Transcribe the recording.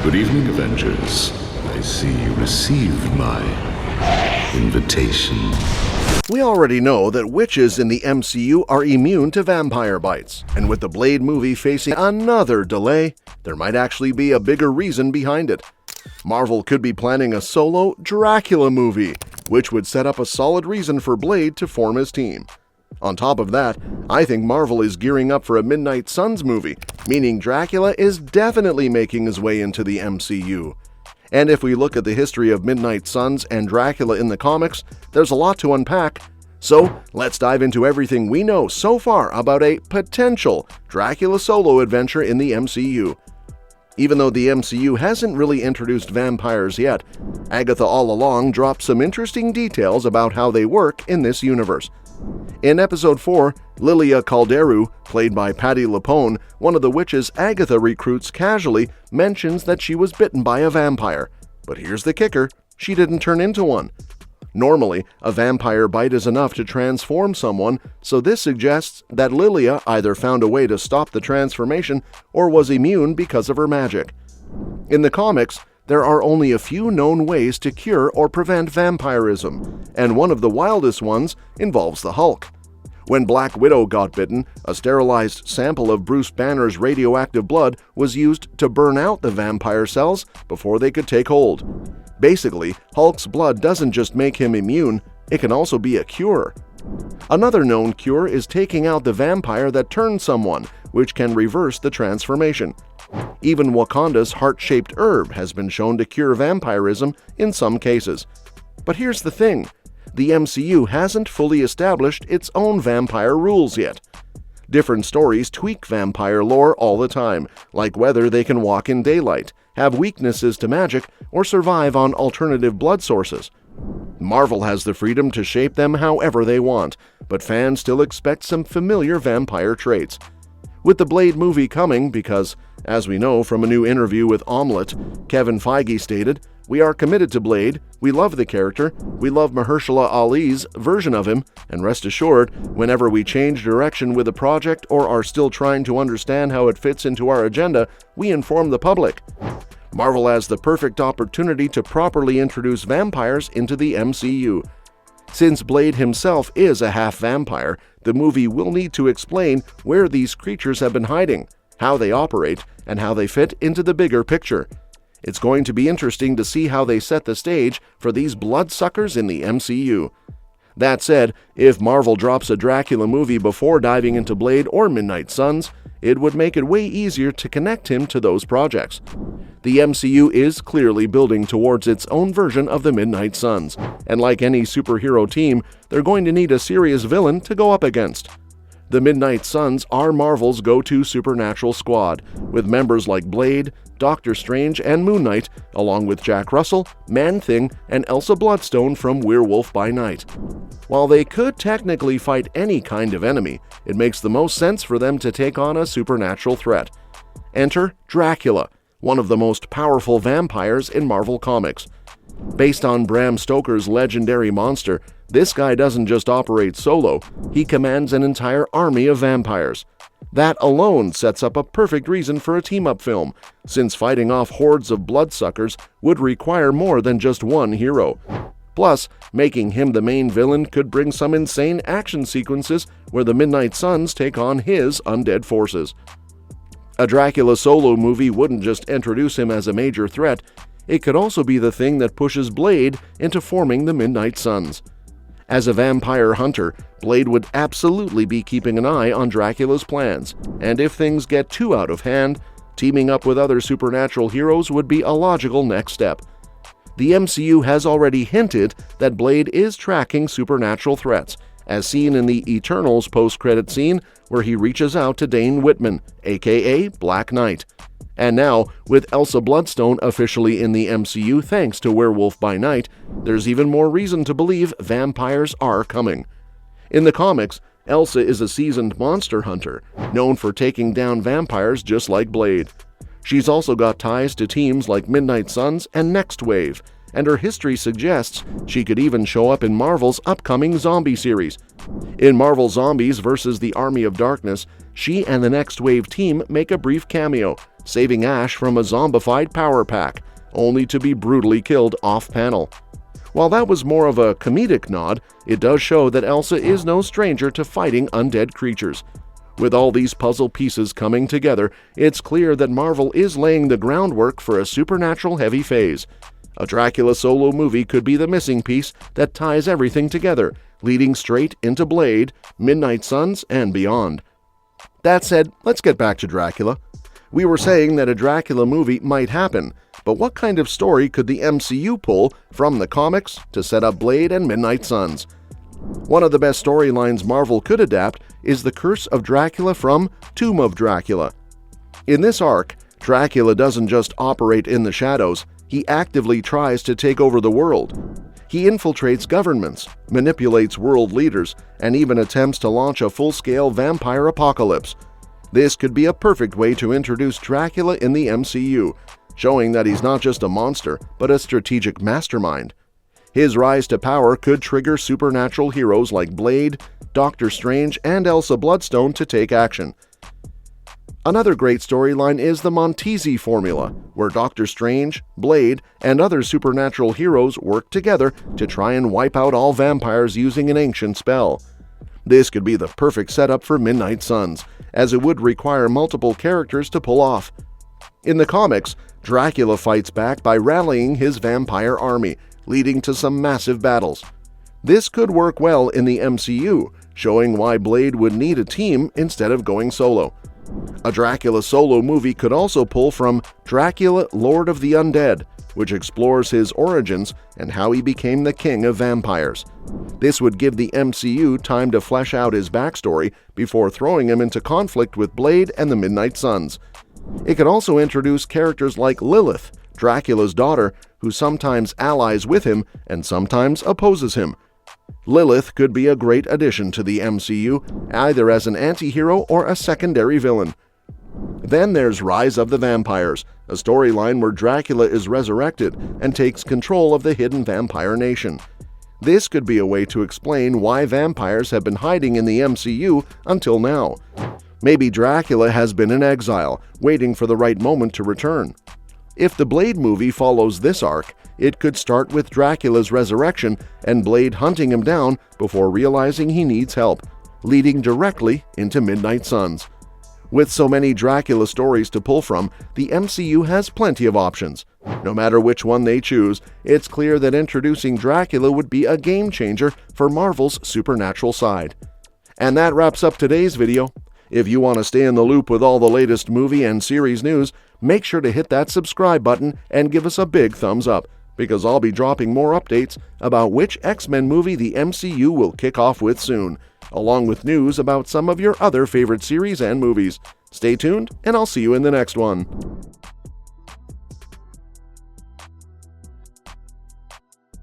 Good evening, Avengers. I see you received my invitation. We already know that witches in the MCU are immune to vampire bites, and with the Blade movie facing another delay, there might actually be a bigger reason behind it. Marvel could be planning a solo Dracula movie, which would set up a solid reason for Blade to form his team. On top of that, I think Marvel is gearing up for a Midnight Suns movie, meaning Dracula is definitely making his way into the MCU. And if we look at the history of Midnight Suns and Dracula in the comics, there's a lot to unpack. So, let's dive into everything we know so far about a potential Dracula solo adventure in the MCU. Even though the MCU hasn't really introduced vampires yet, Agatha all along dropped some interesting details about how they work in this universe. In Episode 4, Lilia Calderu, played by Patti LuPone, one of the witches Agatha recruits casually, mentions that she was bitten by a vampire. But here's the kicker, she didn't turn into one. Normally, a vampire bite is enough to transform someone, so this suggests that Lilia either found a way to stop the transformation or was immune because of her magic. In the comics, there are only a few known ways to cure or prevent vampirism, and one of the wildest ones involves the Hulk. When Black Widow got bitten, a sterilized sample of Bruce Banner's radioactive blood was used to burn out the vampire cells before they could take hold. Basically, Hulk's blood doesn't just make him immune, it can also be a cure. Another known cure is taking out the vampire that turned someone, which can reverse the transformation. Even Wakanda's heart-shaped herb has been shown to cure vampirism in some cases. But here's the thing, the MCU hasn't fully established its own vampire rules yet. Different stories tweak vampire lore all the time, like whether they can walk in daylight, have weaknesses to magic, or survive on alternative blood sources. Marvel has the freedom to shape them however they want, but fans still expect some familiar vampire traits. With the Blade movie coming, because, as we know from a new interview with Omelette, Kevin Feige stated, "We are committed to Blade, we love the character, we love Mahershala Ali's version of him, and rest assured, whenever we change direction with a project or are still trying to understand how it fits into our agenda, we inform the public." Marvel has the perfect opportunity to properly introduce vampires into the MCU. Since Blade himself is a half-vampire, the movie will need to explain where these creatures have been hiding, how they operate, and how they fit into the bigger picture. It's going to be interesting to see how they set the stage for these bloodsuckers in the MCU. That said, if Marvel drops a Dracula movie before diving into Blade or Midnight Suns, it would make it way easier to connect him to those projects. The MCU is clearly building towards its own version of the Midnight Suns, and like any superhero team, they're going to need a serious villain to go up against. The Midnight Suns are Marvel's go-to supernatural squad, with members like Blade, Doctor Strange, and Moon Knight, along with Jack Russell, Man-Thing, and Elsa Bloodstone from Werewolf by Night. While they could technically fight any kind of enemy, it makes the most sense for them to take on a supernatural threat. Enter Dracula, one of the most powerful vampires in Marvel Comics. Based on Bram Stoker's legendary monster, this guy doesn't just operate solo, he commands an entire army of vampires. That alone sets up a perfect reason for a team-up film, since fighting off hordes of bloodsuckers would require more than just one hero. Plus, making him the main villain could bring some insane action sequences where the Midnight Suns take on his undead forces. A Dracula solo movie wouldn't just introduce him as a major threat, it could also be the thing that pushes Blade into forming the Midnight Suns. As a vampire hunter, Blade would absolutely be keeping an eye on Dracula's plans, and if things get too out of hand, teaming up with other supernatural heroes would be a logical next step. The MCU has already hinted that Blade is tracking supernatural threats, as seen in the Eternals post-credit scene where he reaches out to Dane Whitman, aka Black Knight. And now, with Elsa Bloodstone officially in the MCU thanks to Werewolf by Night, there's even more reason to believe vampires are coming. In the comics, Elsa is a seasoned monster hunter, known for taking down vampires just like Blade. She's also got ties to teams like Midnight Suns and Next Wave, and her history suggests she could even show up in Marvel's upcoming zombie series. In Marvel Zombies vs. the Army of Darkness, she and the Next Wave team make a brief cameo, saving Ash from a zombified power pack, only to be brutally killed off-panel. While that was more of a comedic nod, it does show that Elsa is no stranger to fighting undead creatures. With all these puzzle pieces coming together, it's clear that Marvel is laying the groundwork for a supernatural-heavy phase. A Dracula solo movie could be the missing piece that ties everything together, leading straight into Blade, Midnight Suns, and beyond. That said, let's get back to Dracula. We were saying that a Dracula movie might happen, but what kind of story could the MCU pull from the comics to set up Blade and Midnight Suns? One of the best storylines Marvel could adapt is the Curse of Dracula from Tomb of Dracula. In this arc, Dracula doesn't just operate in the shadows, he actively tries to take over the world. He infiltrates governments, manipulates world leaders, and even attempts to launch a full-scale vampire apocalypse. This could be a perfect way to introduce Dracula in the MCU, showing that he's not just a monster, but a strategic mastermind. His rise to power could trigger supernatural heroes like Blade, Doctor Strange, and Elsa Bloodstone to take action. Another great storyline is the Montesi formula, where Doctor Strange, Blade, and other supernatural heroes work together to try and wipe out all vampires using an ancient spell. This could be the perfect setup for Midnight Suns, as it would require multiple characters to pull off. In the comics, Dracula fights back by rallying his vampire army, leading to some massive battles. This could work well in the MCU, showing why Blade would need a team instead of going solo. A Dracula solo movie could also pull from Dracula, Lord of the Undead, which explores his origins and how he became the king of vampires. This would give the MCU time to flesh out his backstory before throwing him into conflict with Blade and the Midnight Suns. It could also introduce characters like Lilith, Dracula's daughter, who sometimes allies with him and sometimes opposes him. Lilith could be a great addition to the MCU, either as an anti-hero or a secondary villain. Then there's Rise of the Vampires, a storyline where Dracula is resurrected and takes control of the hidden vampire nation. This could be a way to explain why vampires have been hiding in the MCU until now. Maybe Dracula has been in exile, waiting for the right moment to return. If the Blade movie follows this arc, it could start with Dracula's resurrection and Blade hunting him down before realizing he needs help, leading directly into Midnight Suns. With so many Dracula stories to pull from, the MCU has plenty of options. No matter which one they choose, it's clear that introducing Dracula would be a game changer for Marvel's supernatural side. And that wraps up today's video. If you want to stay in the loop with all the latest movie and series news, make sure to hit that subscribe button and give us a big thumbs up, because I'll be dropping more updates about which X-Men movie the MCU will kick off with soon, along with news about some of your other favorite series and movies. Stay tuned, and I'll see you in the next one.